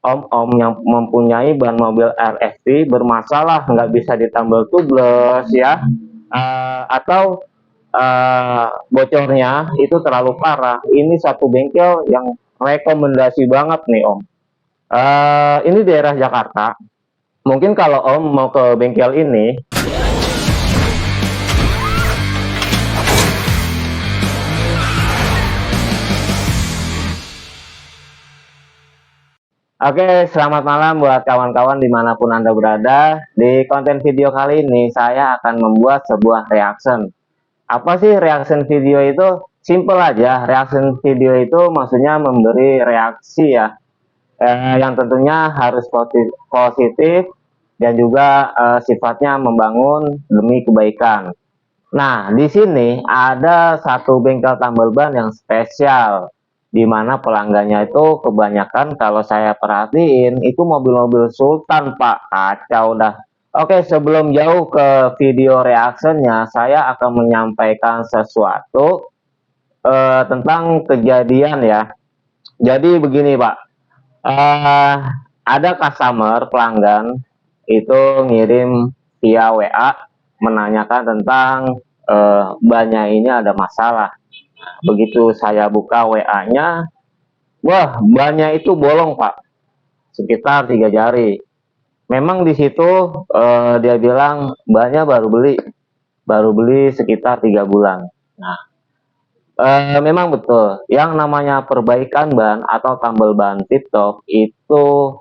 om-om yang mempunyai ban mobil RFT bermasalah, nggak bisa ditambal tubles ya, atau bocornya itu terlalu parah. Ini satu bengkel yang rekomendasi banget nih om. Ini daerah Jakarta. Mungkin kalau om mau ke bengkel ini, oke, selamat malam buat kawan-kawan dimanapun Anda berada. Di konten video kali ini, saya akan membuat sebuah reaction. Apa sih reaction video itu? Simple aja, reaction video itu maksudnya memberi reaksi ya, yang tentunya harus positif dan juga sifatnya membangun demi kebaikan. Nah, di sini ada satu bengkel tambal ban yang spesial, di mana pelanggannya itu kebanyakan kalau saya perhatiin itu mobil-mobil Sultan, Pak. Kacau dah. Oke, sebelum jauh ke video reactionnya, saya akan menyampaikan sesuatu tentang kejadian ya. Jadi begini, Pak. Eh, ada customer pelanggan itu ngirim via WA menanyakan tentang bannya ini ada masalah. Begitu saya buka WA-nya, wah bannya itu bolong Pak, sekitar 3 jari. Memang di situ dia bilang bannya baru beli sekitar 3 bulan. Nah, memang betul, yang namanya perbaikan ban atau tambal ban tip top itu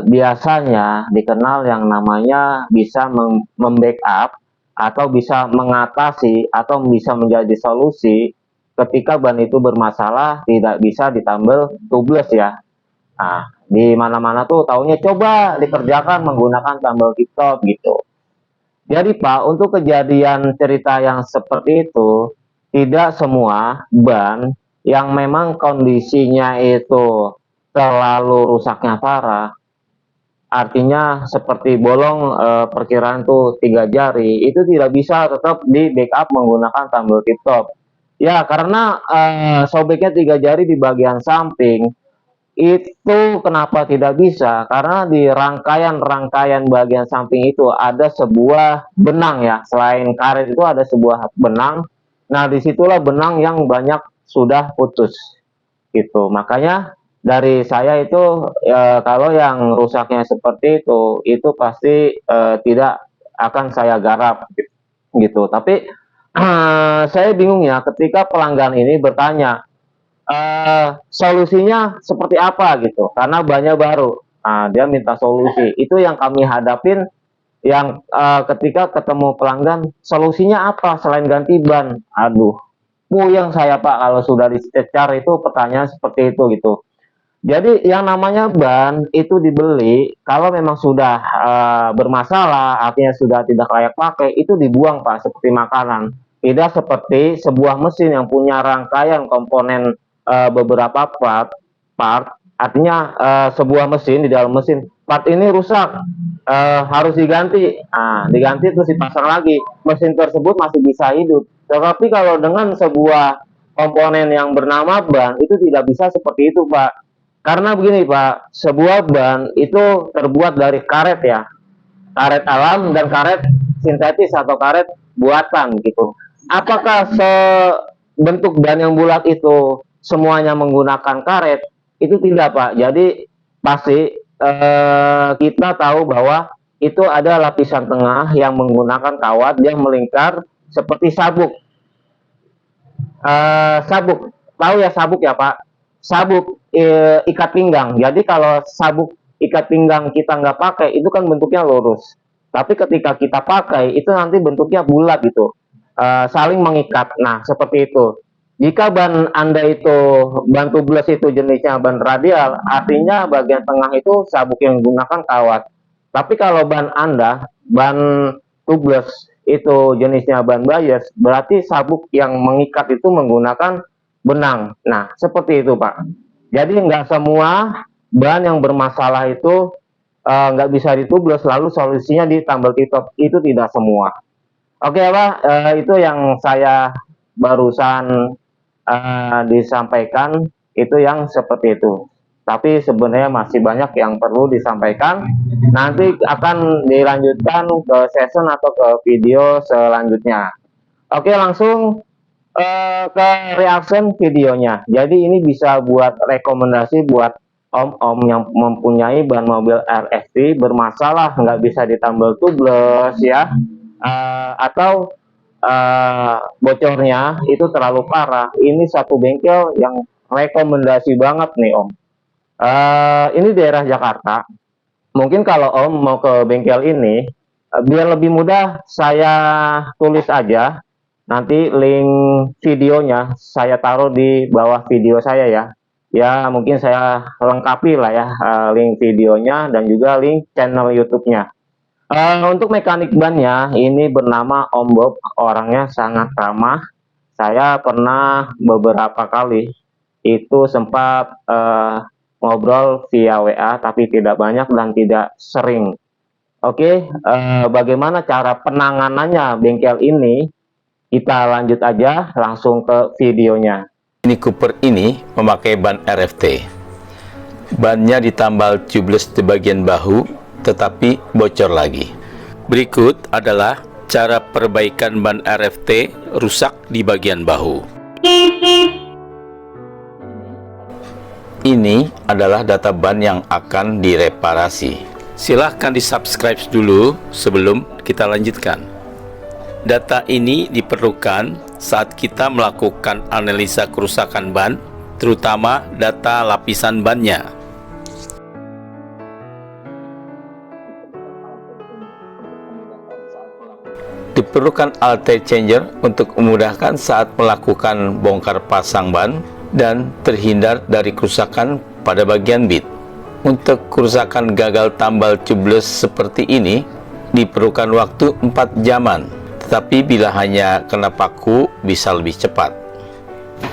biasanya dikenal yang namanya bisa membackup atau bisa mengatasi atau bisa menjadi solusi ketika ban itu bermasalah tidak bisa ditambal tubeless ya. Nah, di mana-mana tuh taunya coba dikerjakan menggunakan tambal tip top gitu. Jadi Pak, untuk kejadian cerita yang seperti itu, tidak semua ban yang memang kondisinya itu terlalu rusaknya parah, artinya seperti bolong perkiraan tuh 3 jari, itu tidak bisa tetap di backup menggunakan tambal tip top. Ya, karena sobeknya 3 jari di bagian samping, itu kenapa tidak bisa? Karena di rangkaian-rangkaian bagian samping itu ada sebuah benang ya. Selain karet itu ada sebuah benang. Nah, disitulah benang yang banyak sudah putus. Gitu. Makanya dari saya itu kalau yang rusaknya seperti itu pasti tidak akan saya garap gitu. Tapi saya bingung ya ketika pelanggan ini bertanya, solusinya seperti apa gitu, karena banyak baru. Nah, dia minta solusi. Itu yang kami hadapin, yang ketika ketemu pelanggan, solusinya apa selain ganti ban? Aduh, puyeng saya Pak kalau sudah dicecar itu pertanyaan seperti itu gitu. Jadi yang namanya ban itu dibeli kalau memang sudah bermasalah, artinya sudah tidak layak pakai, itu dibuang Pak, seperti makanan. Tidak seperti sebuah mesin yang punya rangkaian komponen beberapa part, artinya sebuah mesin, di dalam mesin part ini rusak, harus diganti. Nah, diganti terus dipasang lagi, mesin tersebut masih bisa hidup. Tetapi kalau dengan sebuah komponen yang bernama ban itu tidak bisa seperti itu Pak. Karena begini Pak, sebuah ban itu terbuat dari karet ya, karet alam dan karet sintetis atau karet buatan gitu. Apakah bentuk ban yang bulat itu semuanya menggunakan karet? Itu tidak Pak. Jadi pasti kita tahu bahwa itu ada lapisan tengah yang menggunakan kawat yang melingkar seperti sabuk. Sabuk, tahu ya sabuk ya Pak? Sabuk ikat pinggang. Jadi kalau sabuk ikat pinggang kita nggak pakai, itu kan bentuknya lurus. Tapi ketika kita pakai, itu nanti bentuknya bulat gitu, saling mengikat. Nah, seperti itu. Jika ban Anda itu, ban tubeless itu jenisnya ban radial, artinya bagian tengah itu sabuk yang menggunakan kawat. Tapi kalau ban Anda, ban tubeless itu jenisnya ban bias, berarti sabuk yang mengikat itu menggunakan benang. Nah, seperti itu Pak. Jadi nggak semua ban yang bermasalah itu nggak bisa ditubeless lalu solusinya ditambal titop. Itu tidak semua. Oke Pak, itu yang saya barusan disampaikan, itu yang seperti itu. tapi sebenarnya masih banyak yang perlu disampaikan. Nanti akan dilanjutkan ke session atau ke video selanjutnya. Oke, langsung ke reaction videonya. Jadi ini bisa buat rekomendasi buat om-om yang mempunyai ban mobil RFT bermasalah, nggak bisa ditambal tubles ya, atau bocornya itu terlalu parah. Ini satu bengkel yang rekomendasi banget nih om. Ini daerah Jakarta. Mungkin kalau om mau ke bengkel ini, biar lebih mudah saya tulis aja. Nanti link videonya saya taruh di bawah video saya ya. Ya mungkin saya lengkapi lah ya link videonya dan juga link channel YouTube-nya. Untuk mekanik bannya ini bernama Om Bob, orangnya sangat ramah. Saya pernah beberapa kali itu sempat ngobrol via WA, tapi tidak banyak dan tidak sering. Oke, bagaimana cara penanganannya bengkel ini? Kita lanjut aja langsung ke videonya. Mini Cooper ini memakai ban RFT. Bannya ditambal tubeless di bagian bahu, tetapi bocor lagi. Berikut adalah cara perbaikan ban RFT rusak di bagian bahu. Ini adalah data ban yang akan direparasi. Silahkan di-subscribe dulu sebelum kita lanjutkan. Data ini diperlukan saat kita melakukan analisa kerusakan ban, terutama data lapisan bannya. Diperlukan alter changer untuk memudahkan saat melakukan bongkar pasang ban dan terhindar dari kerusakan pada bagian bit. Untuk kerusakan gagal tambal tubeless seperti ini, diperlukan waktu 4 jaman. Tetapi bila hanya kena paku bisa lebih cepat.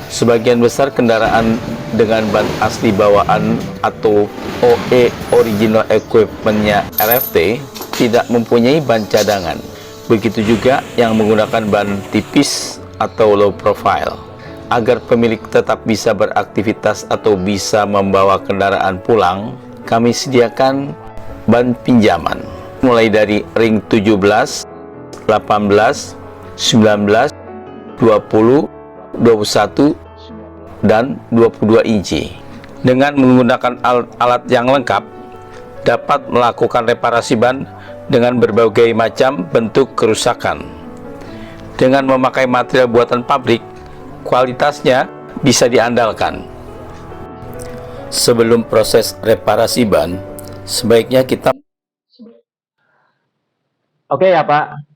Sebagian besar kendaraan dengan ban asli bawaan atau OE original equipment-nya RFT tidak mempunyai ban cadangan. Begitu juga yang menggunakan ban tipis atau low profile. Agar pemilik tetap bisa beraktivitas atau bisa membawa kendaraan pulang, kami sediakan ban pinjaman mulai dari ring 17, 18, 19, 20, 21, dan 22 inci. Dengan menggunakan alat yang lengkap, dapat melakukan reparasi ban dengan berbagai macam bentuk kerusakan. Dengan memakai material buatan pabrik, kualitasnya bisa diandalkan. Sebelum proses reparasi ban, sebaiknya kita... Oke ya Pak.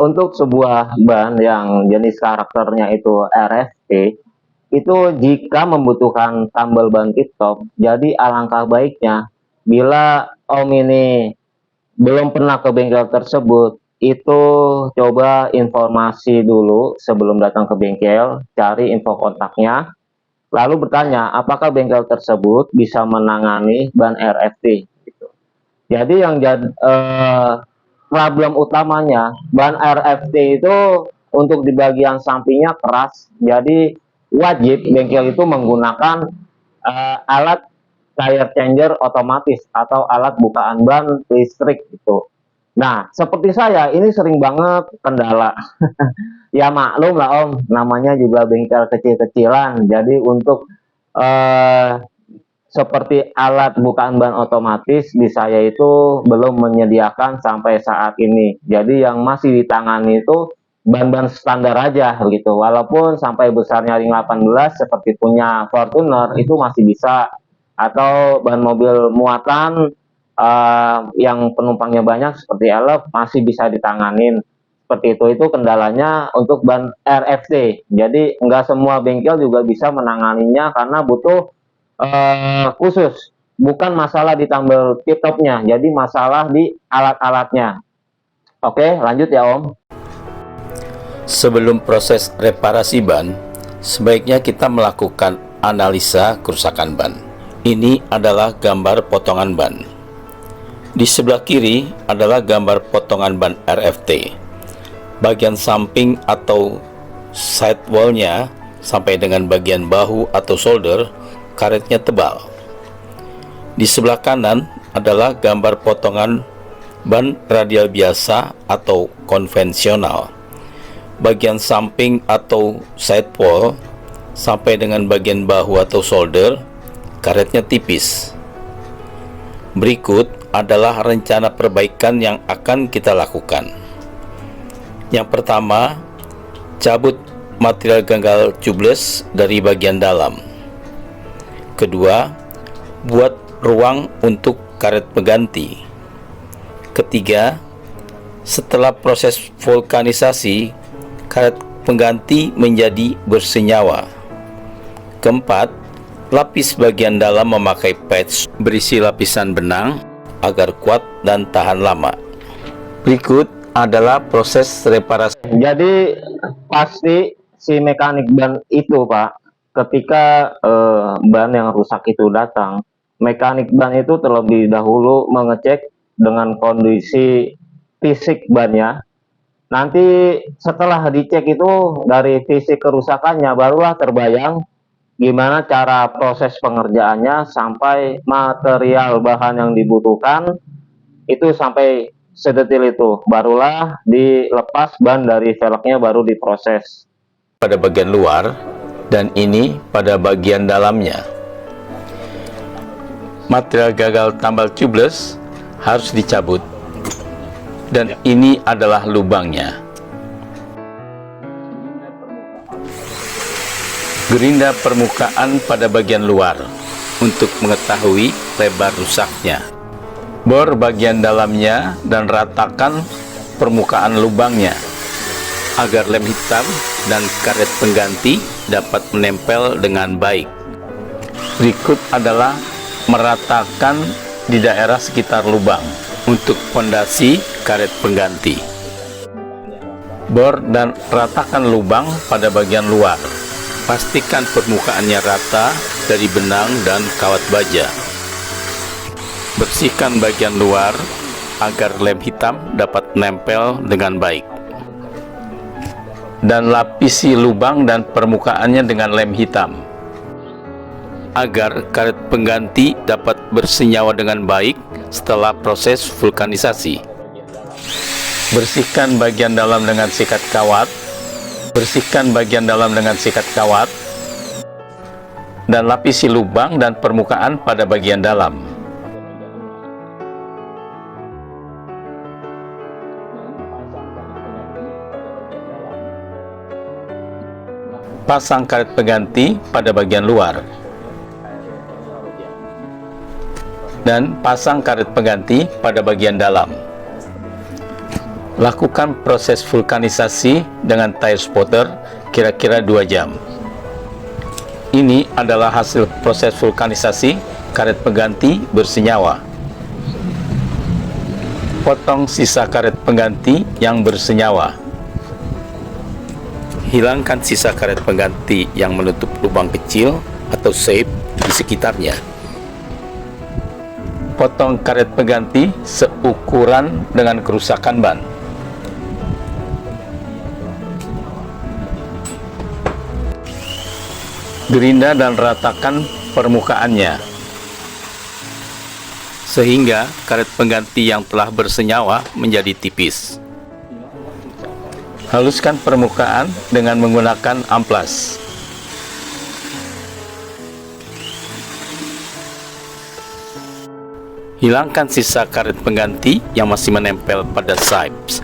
Untuk sebuah ban yang jenis karakternya itu RFT, itu jika membutuhkan tambal ban tip top, jadi alangkah baiknya bila Om ini belum pernah ke bengkel tersebut, itu coba informasi dulu sebelum datang ke bengkel, cari info kontaknya, lalu bertanya apakah bengkel tersebut bisa menangani ban RFT. Gitu. Jadi yang problem utamanya ban RFT itu untuk di bagian sampingnya keras, jadi wajib bengkel itu menggunakan alat tire changer otomatis atau alat bukaan ban listrik gitu. Nah, seperti saya ini sering banget kendala. Ya maklum lah Om, namanya juga bengkel kecil-kecilan. Jadi untuk seperti alat bukaan ban otomatis di saya itu belum menyediakan sampai saat ini. Jadi yang masih ditangani itu ban-ban standar aja gitu. Walaupun sampai besarnya ring 18 seperti punya Fortuner itu masih bisa, atau ban mobil muatan yang penumpangnya banyak seperti Elf masih bisa ditanganin. Seperti itu kendalanya untuk ban RFT. Jadi nggak semua bengkel juga bisa menanganinya karena butuh khusus, bukan masalah di tambal tip topnya, jadi masalah di alat-alatnya. Oke, lanjut ya Om. Sebelum proses reparasi ban, sebaiknya kita melakukan analisa kerusakan ban. Ini adalah gambar potongan ban. Di sebelah kiri adalah gambar potongan ban RFT. Bagian samping atau sidewall-nya sampai dengan bagian bahu atau shoulder, karetnya tebal. Di sebelah kanan adalah gambar potongan ban radial biasa atau konvensional. Bagian samping atau sidewall sampai dengan bagian bahu atau shoulder, karetnya tipis. Berikut adalah rencana perbaikan yang akan kita lakukan. Yang pertama, cabut material gagal tubeless dari bagian dalam. Kedua, buat ruang untuk karet pengganti. Ketiga, setelah proses vulkanisasi, karet pengganti menjadi bersenyawa. Keempat, lapis bagian dalam memakai patch berisi lapisan benang agar kuat dan tahan lama. Berikut adalah proses reparasi. Jadi pasti si mekanik ban itu, Pak, ketika ban yang rusak itu datang, mekanik ban itu terlebih dahulu mengecek dengan kondisi fisik bannya. Nanti setelah dicek itu dari fisik kerusakannya, barulah terbayang gimana cara proses pengerjaannya sampai material bahan yang dibutuhkan itu sampai sedetil itu. Barulah dilepas ban dari velgnya, baru diproses. Pada bagian luar dan ini pada bagian dalamnya. Material gagal tambal tubeless harus dicabut dan ini adalah lubangnya. Gerinda permukaan pada bagian luar untuk mengetahui lebar rusaknya. Bor bagian dalamnya dan ratakan permukaan lubangnya agar lem hitam dan karet pengganti dapat menempel dengan baik. Berikut adalah meratakan di daerah sekitar lubang untuk fondasi karet pengganti. Bor dan ratakan lubang pada bagian luar. Pastikan permukaannya rata dari benang dan kawat baja. Bersihkan bagian luar agar lem hitam dapat menempel dengan baik. Dan lapisi lubang dan permukaannya dengan lem hitam agar karet pengganti dapat bersenyawa dengan baik setelah proses vulkanisasi. Bersihkan bagian dalam dengan sikat kawat. Bersihkan bagian dalam dengan sikat kawat dan lapisi lubang dan permukaan pada bagian dalam. Pasang karet pengganti pada bagian luar dan pasang karet pengganti pada bagian dalam. Lakukan proses vulkanisasi dengan tire spotter kira-kira 2 jam. Ini adalah hasil proses vulkanisasi karet pengganti bersenyawa. Potong sisa karet pengganti yang bersenyawa. Hilangkan sisa karet pengganti yang menutup lubang kecil atau shape di sekitarnya. Potong karet pengganti seukuran dengan kerusakan ban. Gerinda dan ratakan permukaannya sehingga karet pengganti yang telah bersenyawa menjadi tipis. Haluskan permukaan dengan menggunakan amplas. Hilangkan sisa karet pengganti yang masih menempel pada sipes.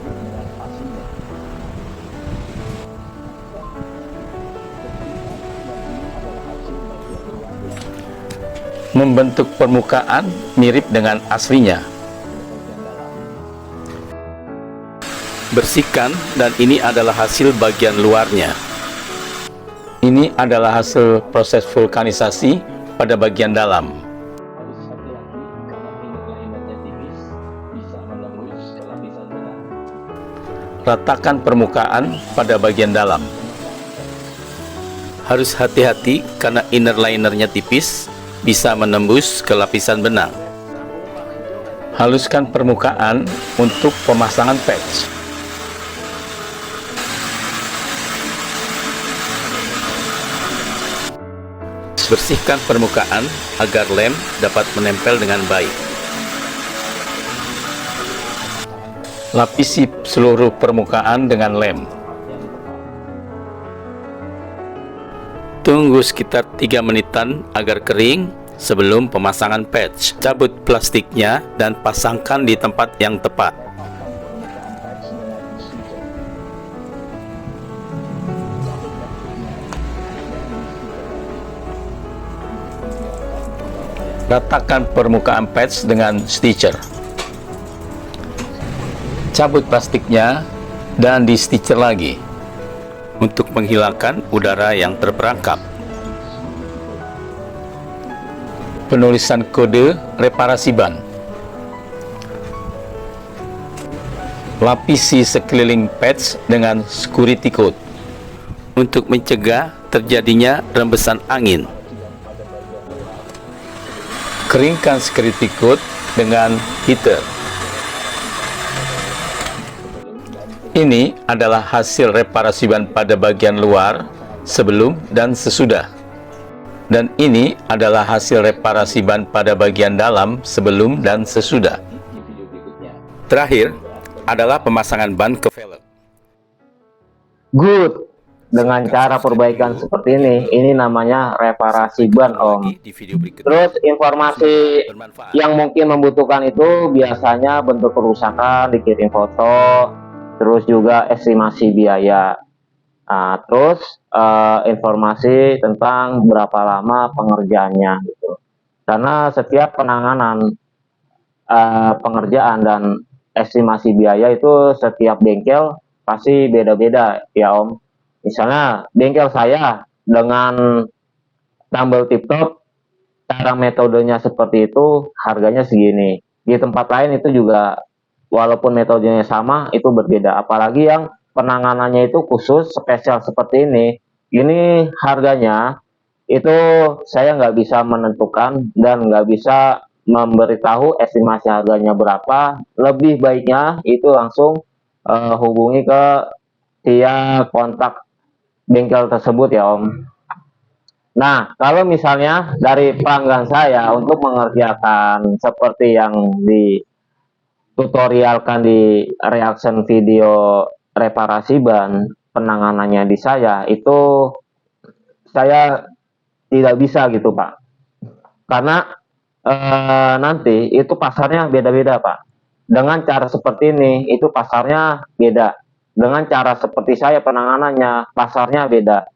Membentuk permukaan mirip dengan aslinya. Bersihkan dan ini adalah hasil bagian luarnya. Ini adalah hasil proses vulkanisasi pada bagian dalam. Ratakan permukaan pada bagian dalam. Harus hati-hati karena inner linernya tipis, bisa menembus ke lapisan benang. Haluskan permukaan untuk pemasangan patch. Bersihkan permukaan agar lem dapat menempel dengan baik. Lapisi seluruh permukaan dengan lem. Tunggu sekitar 3 menitan agar kering sebelum pemasangan patch. Cabut plastiknya dan pasangkan di tempat yang tepat. Ratakan permukaan patch dengan stitcher. Cabut plastiknya dan di stitcher lagi untuk menghilangkan udara yang terperangkap. Penulisan kode reparasi ban. Lapisi sekeliling patch dengan security code untuk mencegah terjadinya rembesan angin. Keringkan security code dengan heater. Ini adalah hasil reparasi ban pada bagian luar sebelum dan sesudah. Dan ini adalah hasil reparasi ban pada bagian dalam sebelum dan sesudah. Terakhir adalah pemasangan ban ke velg. Good. Dengan cara perbaikan seperti ini namanya reparasi ban, Om. Terus informasi yang mungkin membutuhkan itu biasanya bentuk kerusakan, dikirim foto, terus juga estimasi biaya. Nah, terus informasi tentang berapa lama pengerjaannya gitu. Karena setiap penanganan pengerjaan dan estimasi biaya itu setiap bengkel pasti beda-beda ya, Om. Misalnya bengkel saya dengan tambal tip top, cara metodenya seperti itu, harganya segini. Di tempat lain itu juga walaupun metodenya sama, itu berbeda. Apalagi yang penanganannya itu khusus, spesial seperti ini harganya itu saya nggak bisa menentukan dan nggak bisa memberitahu estimasi harganya berapa. Lebih baiknya itu langsung hubungi ke via kontak bengkel tersebut ya, Om. Nah, kalau misalnya dari pelanggan saya untuk mengerjakan seperti yang di tutorialkan di reaction video reparasi ban, penanganannya di saya itu saya tidak bisa gitu, Pak. Karena nanti itu pasarnya beda-beda, Pak. Dengan cara seperti ini itu pasarnya beda. Dengan cara seperti saya penanganannya pasarnya beda.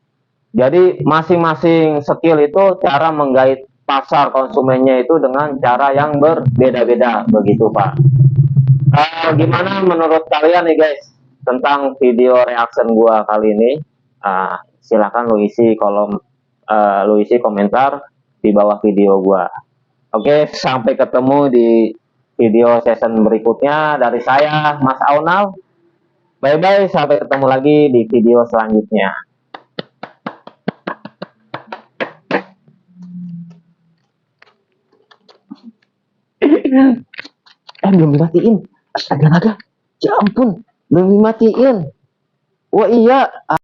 Jadi masing-masing skill itu cara menggait pasar konsumennya itu dengan cara yang berbeda-beda begitu, Pak. Gimana menurut kalian nih guys tentang video reaction gua kali ini? Silakan lu isi kolom lu isi komentar di bawah video gua. Oke, sampai ketemu di video session berikutnya dari saya Mas Aunal. Bye bye, sampai ketemu lagi di video selanjutnya. Belum dimatiin. Astaga, ya ampun, belum dimatiin. Oh iya.